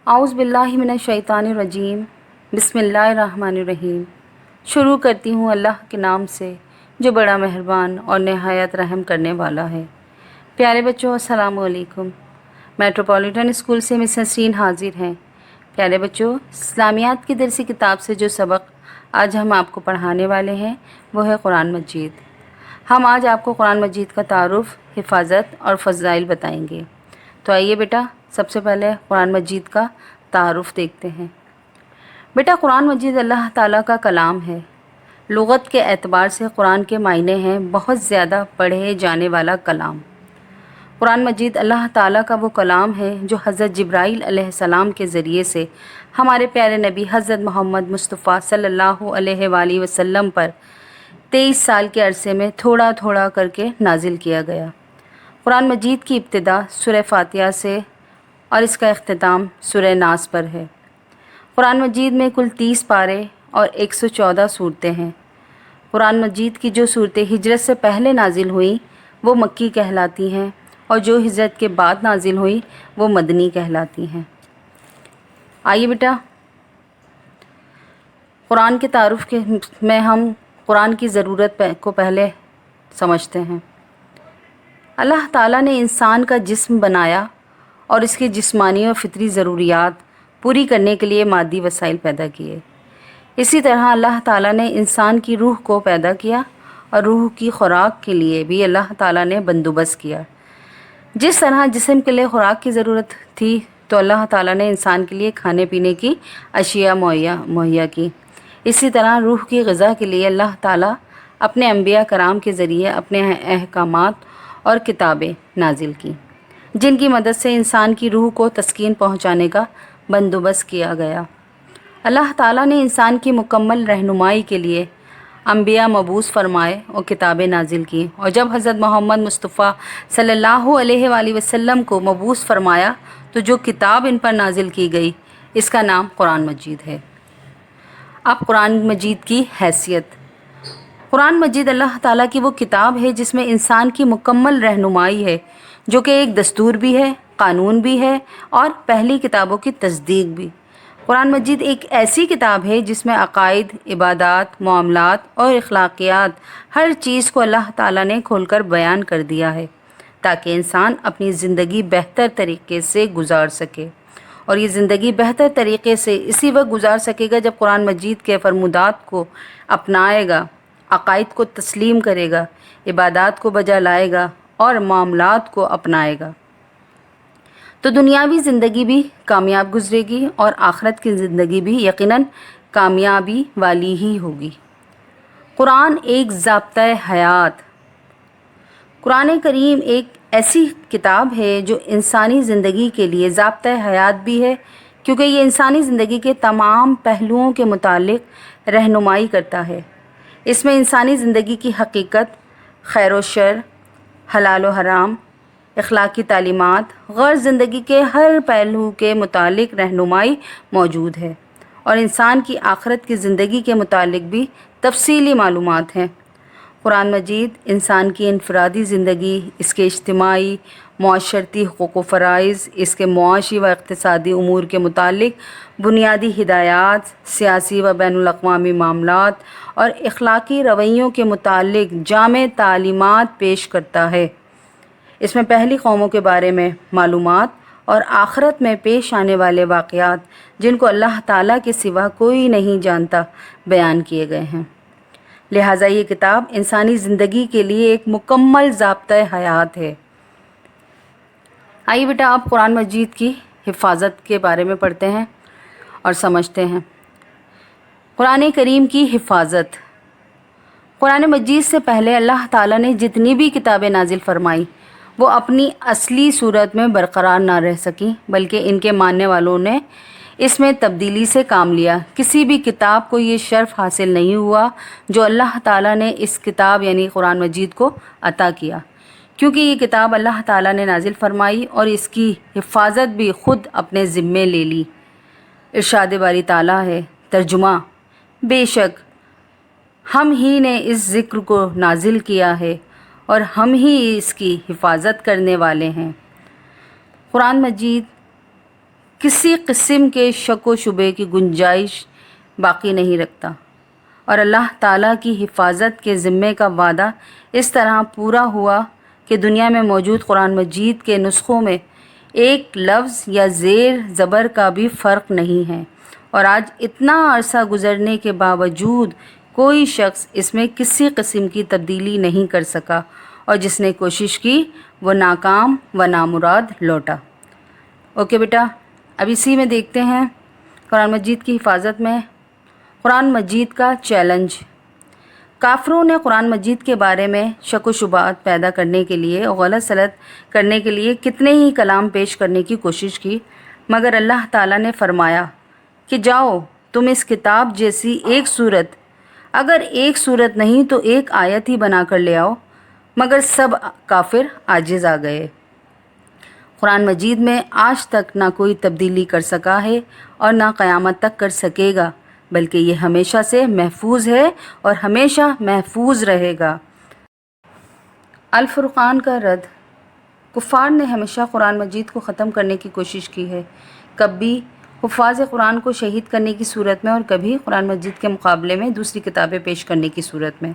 اعوذ باللہ من الشیطان الرجیم بسم اللہ الرحمن الرحیم۔ شروع کرتی ہوں اللہ کے نام سے جو بڑا مہربان اور نہایت رحم کرنے والا ہے۔ پیارے بچوں السلام علیکم۔ میٹروپولیٹن اسکول سے مس نسرین حاضر ہیں۔ پیارے بچوں، اسلامیات کی درسی کتاب سے جو سبق آج ہم آپ کو پڑھانے والے ہیں وہ ہے قرآن مجید۔ ہم آج آپ کو قرآن مجید کا تعارف، حفاظت اور فضائل بتائیں گے۔ تو آئیے بیٹا، سب سے پہلے قرآن مجید کا تعارف دیکھتے ہیں۔ بیٹا، قرآن مجید اللہ تعالیٰ کا کلام ہے۔ لغت کے اعتبار سے قرآن کے معنی ہیں بہت زیادہ پڑھے جانے والا کلام۔ قرآن مجید اللہ تعالیٰ کا وہ کلام ہے جو حضرت جبرائیل علیہ السلام کے ذریعے سے ہمارے پیارے نبی حضرت محمد مصطفیٰ صلی اللہ علیہ وآلہ وسلم پر 23 سال کے عرصے میں تھوڑا تھوڑا کر کے نازل کیا گیا۔ قرآن مجید کی ابتدا سورہ فاتحہ سے اور اس کا اختتام سورہ ناس پر ہے۔ قرآن مجید میں کل 30 پارے اور 114 صورتیں ہیں۔ قرآن مجید کی جو صورتیں ہجرت سے پہلے نازل ہوئیں وہ مکی کہلاتی ہیں، اور جو ہجرت کے بعد نازل ہوئیں وہ مدنی کہلاتی ہیں۔ آئیے بیٹا، قرآن کے تعارف میں ہم قرآن کی ضرورت کو پہلے سمجھتے ہیں۔ اللہ تعالیٰ نے انسان کا جسم بنایا اور اس کی جسمانی اور فطری ضروریات پوری کرنے کے لیے مادی وسائل پیدا کیے۔ اسی طرح اللہ تعالیٰ نے انسان کی روح کو پیدا کیا اور روح کی خوراک کے لیے بھی اللہ تعالیٰ نے بندوبست کیا۔ جس طرح جسم کے لیے خوراک کی ضرورت تھی تو اللہ تعالیٰ نے انسان کے لیے کھانے پینے کی اشیاء مہیا کی۔ اسی طرح روح کی غذا کے لیے اللہ تعالیٰ اپنے انبیاء کرام کے ذریعے اپنے احکامات اور کتابیں نازل کی، جن کی مدد سے انسان کی روح کو تسکین پہنچانے کا بندوبست کیا گیا۔ اللہ تعالیٰ نے انسان کی مکمل رہنمائی کے لیے انبیاء مبعوث فرمائے اور کتابیں نازل کی، اور جب حضرت محمد مصطفیٰ صلی اللہ علیہ وآلہ وسلم کو مبعوث فرمایا تو جو کتاب ان پر نازل کی گئی اس کا نام قرآن مجید ہے۔ اب قرآن مجید کی حیثیت۔ قرآن مجید اللہ تعالیٰ کی وہ کتاب ہے جس میں انسان کی مکمل رہنمائی ہے، جو کہ ایک دستور بھی ہے، قانون بھی ہے اور پہلی کتابوں کی تصدیق بھی۔ قرآن مجید ایک ایسی کتاب ہے جس میں عقائد، عبادات، معاملات اور اخلاقیات ہر چیز کو اللہ تعالیٰ نے کھول کر بیان کر دیا ہے تاکہ انسان اپنی زندگی بہتر طریقے سے گزار سکے، اور یہ زندگی بہتر طریقے سے اسی وقت گزار سکے گا جب قرآن مجید کے فرمودات کو اپنائے گا، عقائد کو تسلیم کرے گا، عبادات کو بجا لائے گا اور معاملات کو اپنائے گا، تو دنیاوی زندگی بھی کامیاب گزرے گی اور آخرت کی زندگی بھی یقیناً کامیابی والی ہی ہوگی۔ قرآن ایک ضابطۂ حیات۔ قرآن کریم ایک ایسی کتاب ہے جو انسانی زندگی کے لیے ضابطۂ حیات بھی ہے، کیونکہ یہ انسانی زندگی کے تمام پہلوؤں کے متعلق رہنمائی کرتا ہے۔ اس میں انسانی زندگی کی حقیقت، خیر و شر، حلال و حرام، اخلاقی تعلیمات، غرض زندگی کے ہر پہلو کے متعلق رہنمائی موجود ہے، اور انسان کی آخرت کی زندگی کے متعلق بھی تفصیلی معلومات ہیں۔ قرآن مجید انسان کی انفرادی زندگی، اس کے اجتماعی، معاشرتی حقوق و فرائض، اس کے معاشی و اقتصادی امور کے متعلق بنیادی ہدایات، سیاسی و بین الاقوامی معاملات اور اخلاقی رویوں کے متعلق جامع تعلیمات پیش کرتا ہے۔ اس میں پہلی قوموں کے بارے میں معلومات اور آخرت میں پیش آنے والے واقعات جن کو اللہ تعالیٰ کے سوا کوئی نہیں جانتا بیان کیے گئے ہیں۔ لہٰذا یہ کتاب انسانی زندگی کے لیے ایک مکمل ضابطۂ حیات ہے۔ آئیے بیٹا، آپ قرآن مجید کی حفاظت کے بارے میں پڑھتے ہیں اور سمجھتے ہیں۔ قرآن کریم کی حفاظت۔ قرآن مجید سے پہلے اللہ تعالیٰ نے جتنی بھی کتابیں نازل فرمائیں وہ اپنی اصلی صورت میں برقرار نہ رہ سکیں، بلکہ ان کے ماننے والوں نے اس میں تبدیلی سے کام لیا۔ کسی بھی کتاب کو یہ شرف حاصل نہیں ہوا جو اللہ تعالیٰ نے اس کتاب یعنی قرآن مجید کو عطا کیا، کیونکہ یہ کتاب اللہ تعالیٰ نے نازل فرمائی اور اس کی حفاظت بھی خود اپنے ذمے لے لی۔ ارشاد باری تعالیٰ ہے، ترجمہ: بے شک ہم ہی نے اس ذکر کو نازل کیا ہے اور ہم ہی اس کی حفاظت کرنے والے ہیں۔ قرآن مجید کسی قسم کے شک و شبے کی گنجائش باقی نہیں رکھتا، اور اللہ تعالیٰ کی حفاظت کے ذمے کا وعدہ اس طرح پورا ہوا کہ دنیا میں موجود قرآن مجید کے نسخوں میں ایک لفظ یا زیر زبر کا بھی فرق نہیں ہے، اور آج اتنا عرصہ گزرنے کے باوجود کوئی شخص اس میں کسی قسم کی تبدیلی نہیں کر سکا، اور جس نے کوشش کی وہ ناکام و نامراد لوٹا۔ اوکے بیٹا، اب اسی میں دیکھتے ہیں قرآن مجید کی حفاظت میں قرآن مجید کا چیلنج۔ کافروں نے قرآن مجید کے بارے میں شک و شبہات پیدا کرنے کے لیے اور غلط سلط کرنے کے لیے کتنے ہی کلام پیش کرنے کی کوشش کی، مگر اللہ تعالیٰ نے فرمایا کہ جاؤ تم اس کتاب جیسی ایک صورت، اگر ایک صورت نہیں تو ایک آیت ہی بنا کر لے آؤ، مگر سب کافر عاجز آ گئے۔ قرآن مجید میں آج تک نہ کوئی تبدیلی کر سکا ہے اور نہ قیامت تک کر سکے گا، بلکہ یہ ہمیشہ سے محفوظ ہے اور ہمیشہ محفوظ رہے گا۔ الفرقان کا رد۔ کفار نے ہمیشہ قرآن مجید کو ختم کرنے کی کوشش کی ہے، کبھی حفاظ قرآن کو شہید کرنے کی صورت میں اور کبھی قرآن مجید کے مقابلے میں دوسری کتابیں پیش کرنے کی صورت میں،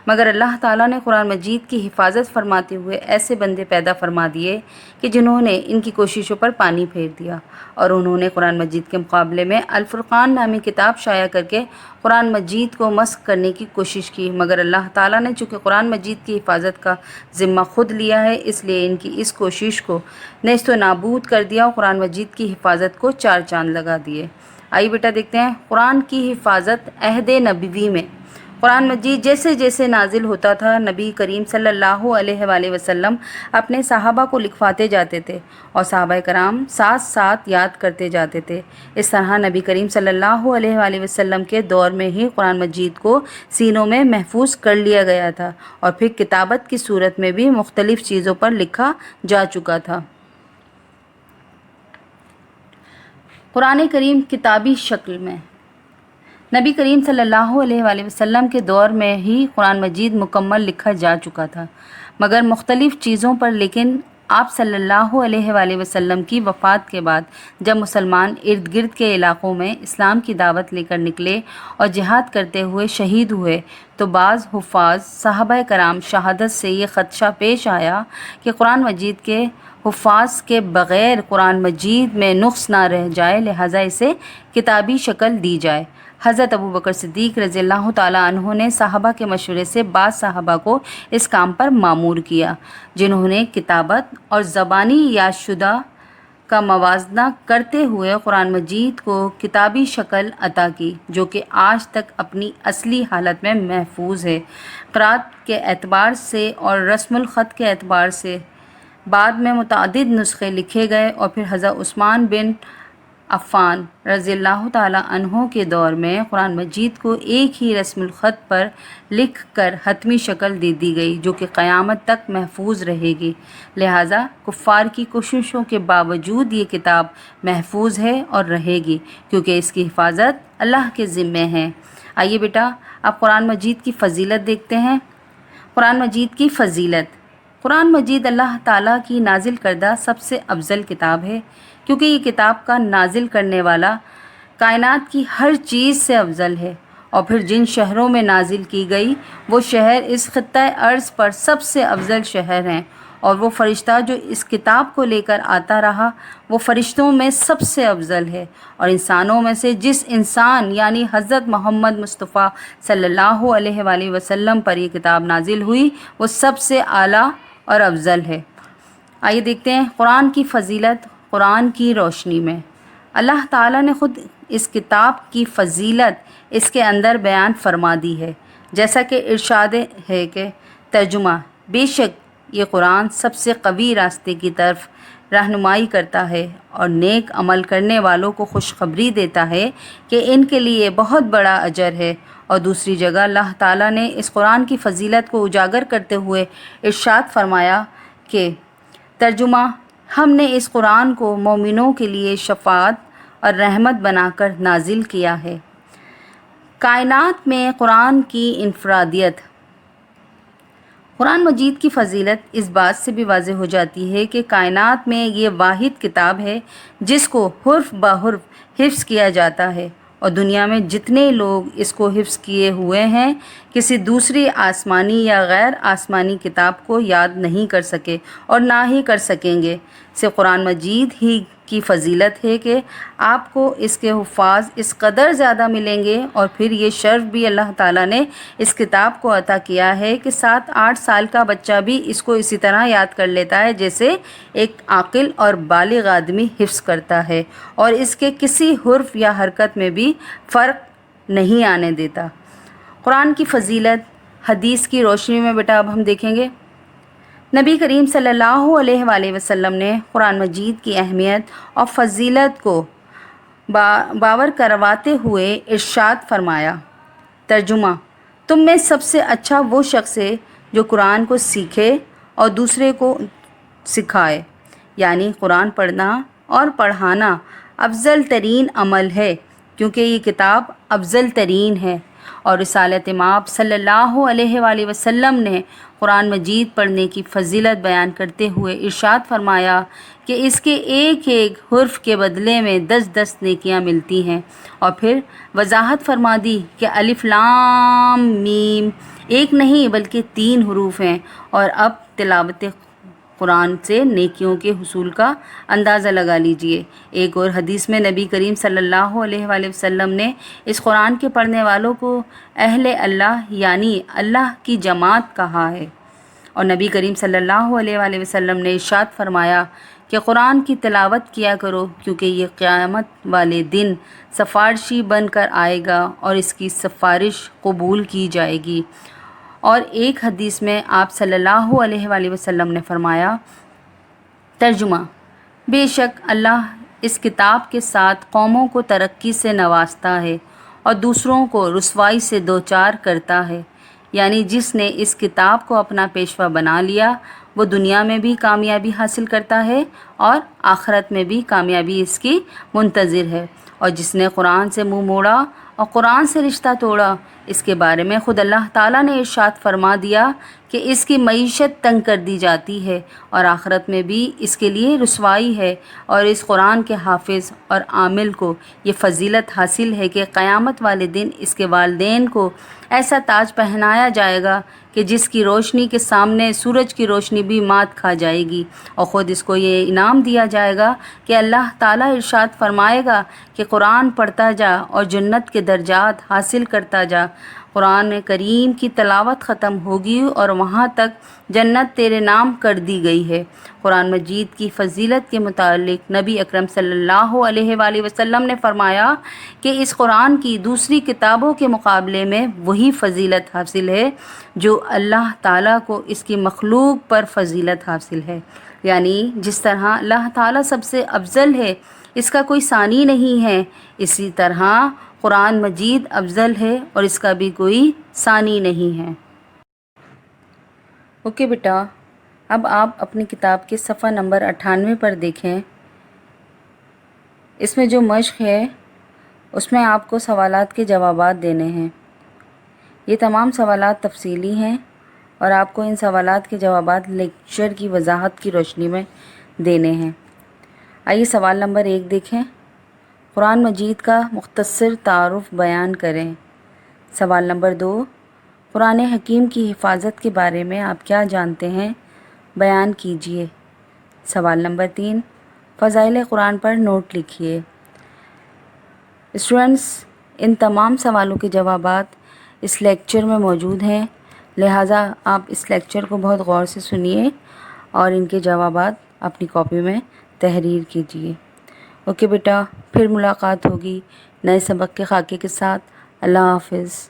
مگر اللہ تعالیٰ نے قرآن مجید کی حفاظت فرماتے ہوئے ایسے بندے پیدا فرما دیے کہ جنہوں نے ان کی کوششوں پر پانی پھیر دیا، اور انہوں نے قرآن مجید کے مقابلے میں الفرقان نامی کتاب شائع کر کے قرآن مجید کو مسخ کرنے کی کوشش کی، مگر اللہ تعالیٰ نے چونکہ قرآن مجید کی حفاظت کا ذمہ خود لیا ہے، اس لیے ان کی اس کوشش کو نیست و نابود کر دیا اور قرآن مجید کی حفاظت کو چار چاند لگا دیے۔ آئیے بیٹا دیکھتے ہیں قرآن کی حفاظت عہد نبوی میں۔ قرآن مجید جیسے جیسے نازل ہوتا تھا، نبی کریم صلی اللہ علیہ وآلہ وسلم اپنے صحابہ کو لکھواتے جاتے تھے اور صحابہ کرام ساتھ ساتھ یاد کرتے جاتے تھے۔ اس طرح نبی کریم صلی اللہ علیہ وآلہ وسلم کے دور میں ہی قرآن مجید کو سینوں میں محفوظ کر لیا گیا تھا، اور پھر کتابت کی صورت میں بھی مختلف چیزوں پر لکھا جا چکا تھا۔ قرآن کریم کتابی شکل میں۔ نبی کریم صلی اللہ علیہ وآلہ وسلم کے دور میں ہی قرآن مجید مکمل لکھا جا چکا تھا، مگر مختلف چیزوں پر، لیکن آپ صلی اللہ علیہ وآلہ وسلم کی وفات کے بعد جب مسلمان ارد گرد کے علاقوں میں اسلام کی دعوت لے کر نکلے اور جہاد کرتے ہوئے شہید ہوئے، تو بعض حفاظ صحابہ کرام شہادت سے یہ خدشہ پیش آیا کہ قرآن مجید کے حفاظ کے بغیر قرآن مجید میں نقص نہ رہ جائے، لہٰذا اسے کتابی شکل دی جائے۔ حضرت ابوبکر صدیق رضی اللہ تعالیٰ عنہ نے صحابہ کے مشورے سے بعض صحابہ کو اس کام پر مامور کیا، جنہوں نے کتابت اور زبانی یاد شدہ کا موازنہ کرتے ہوئے قرآن مجید کو کتابی شکل عطا کی، جو کہ آج تک اپنی اصلی حالت میں محفوظ ہے۔ قرأت کے اعتبار سے اور رسم الخط کے اعتبار سے بعد میں متعدد نسخے لکھے گئے، اور پھر حضرت عثمان بن عفان رضی اللہ تعالیٰ عنہ کے دور میں قرآن مجید کو ایک ہی رسم الخط پر لکھ کر حتمی شکل دے دی گئی، جو کہ قیامت تک محفوظ رہے گی۔ لہٰذا کفار کی کوششوں کے باوجود یہ کتاب محفوظ ہے اور رہے گی، کیونکہ اس کی حفاظت اللہ کے ذمے ہے۔ آئیے بیٹا اب قرآن مجید کی فضیلت دیکھتے ہیں۔ قرآن مجید کی فضیلت۔ قرآن مجید اللہ تعالیٰ کی نازل کردہ سب سے افضل کتاب ہے، کیونکہ یہ کتاب کا نازل کرنے والا کائنات کی ہر چیز سے افضل ہے، اور پھر جن شہروں میں نازل کی گئی وہ شہر اس خطۂ ارض پر سب سے افضل شہر ہیں، اور وہ فرشتہ جو اس کتاب کو لے کر آتا رہا وہ فرشتوں میں سب سے افضل ہے، اور انسانوں میں سے جس انسان یعنی حضرت محمد مصطفیٰ صلی اللہ علیہ وآلہ وسلم پر یہ کتاب نازل ہوئی وہ سب سے اعلیٰ اور افضل ہے۔ آئیے دیکھتے ہیں قرآن کی فضیلت۔ قرآن کی روشنی میں اللہ تعالیٰ نے خود اس کتاب کی فضیلت اس کے اندر بیان فرما دی ہے، جیسا کہ ارشاد ہے کہ ترجمہ: بے شک یہ قرآن سب سے قوی راستے کی طرف رہنمائی کرتا ہے اور نیک عمل کرنے والوں کو خوشخبری دیتا ہے کہ ان کے لیے بہت بڑا اجر ہے۔ اور دوسری جگہ اللہ تعالیٰ نے اس قرآن کی فضیلت کو اجاگر کرتے ہوئے ارشاد فرمایا کہ ترجمہ: ہم نے اس قرآن کو مومنوں کے لیے شفاعت اور رحمت بنا کر نازل کیا ہے۔ کائنات میں قرآن کی انفرادیت۔ قرآن مجید کی فضیلت اس بات سے بھی واضح ہو جاتی ہے کہ کائنات میں یہ واحد کتاب ہے جس کو حرف بحرف حفظ کیا جاتا ہے، اور دنیا میں جتنے لوگ اس کو حفظ کیے ہوئے ہیں کسی دوسری آسمانی یا غیر آسمانی کتاب کو یاد نہیں کر سکے اور نہ ہی کر سکیں گے۔ صرف قرآن مجید ہی کی فضیلت ہے کہ آپ کو اس کے حفاظ اس قدر زیادہ ملیں گے، اور پھر یہ شرف بھی اللہ تعالیٰ نے اس کتاب کو عطا کیا ہے کہ 7-8 سال کا بچہ بھی اس کو اسی طرح یاد کر لیتا ہے جیسے ایک عاقل اور بالغ آدمی حفظ کرتا ہے، اور اس کے کسی حرف یا حرکت میں بھی فرق نہیں آنے دیتا۔ قرآن کی فضیلت حدیث کی روشنی میں بیٹا اب ہم دیکھیں گے۔ نبی کریم صلی اللہ علیہ وآلہ وسلم نے قرآن مجید کی اہمیت اور فضیلت کو باور کرواتے ہوئے ارشاد فرمایا۔ ترجمہ: تم میں سب سے اچھا وہ شخص ہے جو قرآن کو سیکھے اور دوسرے کو سکھائے، یعنی قرآن پڑھنا اور پڑھانا افضل ترین عمل ہے، کیونکہ یہ کتاب افضل ترین ہے۔ اور رسالت مآب صلی اللہ علیہ وآلہ وسلم نے قرآن مجید پڑھنے کی فضیلت بیان کرتے ہوئے ارشاد فرمایا کہ اس کے ایک ایک حرف کے بدلے میں 10 نیکیاں ملتی ہیں، اور پھر وضاحت فرما دی کہ الف لام میم ایک نہیں بلکہ 3 حروف ہیں، اور اب تلاوت قرآن سے نیکیوں کے حصول کا اندازہ لگا لیجئے۔ ایک اور حدیث میں نبی کریم صلی اللہ علیہ وآلہ وسلم نے اس قرآن کے پڑھنے والوں کو اہل اللہ یعنی اللہ کی جماعت کہا ہے، اور نبی کریم صلی اللہ علیہ وآلہ وسلم نے ارشاد فرمایا کہ قرآن کی تلاوت کیا کرو، کیونکہ یہ قیامت والے دن سفارشی بن کر آئے گا اور اس کی سفارش قبول کی جائے گی۔ اور ایک حدیث میں آپ صلی اللہ علیہ وآلہ وسلم نے فرمایا۔ ترجمہ: بے شک اللہ اس کتاب کے ساتھ قوموں کو ترقی سے نوازتا ہے اور دوسروں کو رسوائی سے دوچار کرتا ہے، یعنی جس نے اس کتاب کو اپنا پیشوا بنا لیا وہ دنیا میں بھی کامیابی حاصل کرتا ہے اور آخرت میں بھی کامیابی اس کی منتظر ہے، اور جس نے قرآن سے منہ موڑا اور قرآن سے رشتہ توڑا، اس کے بارے میں خود اللہ تعالیٰ نے ارشاد فرما دیا کہ اس کی معیشت تنگ کر دی جاتی ہے اور آخرت میں بھی اس کے لیے رسوائی ہے۔ اور اس قرآن کے حافظ اور عامل کو یہ فضیلت حاصل ہے کہ قیامت والے دن اس کے والدین کو ایسا تاج پہنایا جائے گا کہ جس کی روشنی کے سامنے سورج کی روشنی بھی مات کھا جائے گی، اور خود اس کو یہ انعام دیا جائے گا کہ اللہ تعالیٰ ارشاد فرمائے گا کہ قرآن پڑھتا جا اور جنت کے درجات حاصل کرتا جا۔ قرآن کریم کی تلاوت ختم ہوگی اور وہاں تک جنت تیرے نام کر دی گئی ہے۔ قرآن مجید کی فضیلت کے متعلق نبی اکرم صلی اللہ علیہ وآلہ وسلم نے فرمایا کہ اس قرآن کی دوسری کتابوں کے مقابلے میں وہی فضیلت حاصل ہے جو اللہ تعالیٰ کو اس کی مخلوق پر فضیلت حاصل ہے، یعنی جس طرح اللہ تعالیٰ سب سے افضل ہے، اس کا کوئی ثانی نہیں ہے، اسی طرح قرآن مجید افضل ہے اور اس کا بھی کوئی ثانی نہیں ہے۔ اوکے بیٹا، اب آپ اپنی کتاب کے صفحہ نمبر 98 پر دیکھیں۔ اس میں جو مشق ہے اس میں آپ کو سوالات کے جوابات دینے ہیں۔ یہ تمام سوالات تفصیلی ہیں اور آپ کو ان سوالات کے جوابات لیکچر کی وضاحت کی روشنی میں دینے ہیں۔ آئیے سوال نمبر 1 دیکھیں۔ قرآن مجید کا مختصر تعارف بیان کریں۔ سوال نمبر 2، قرآن حکیم کی حفاظت کے بارے میں آپ کیا جانتے ہیں؟ بیان کیجیے۔ سوال نمبر 3، فضائل قرآن پر نوٹ لکھیے۔ اسٹوڈنٹس، ان تمام سوالوں کے جوابات اس لیکچر میں موجود ہیں، لہٰذا آپ اس لیکچر کو بہت غور سے سنیے اور ان کے جوابات اپنی کاپی میں تحریر کیجیے۔ اوکے بیٹا، پھر ملاقات ہوگی نئے سبق کے خاکے کے ساتھ۔ اللہ حافظ۔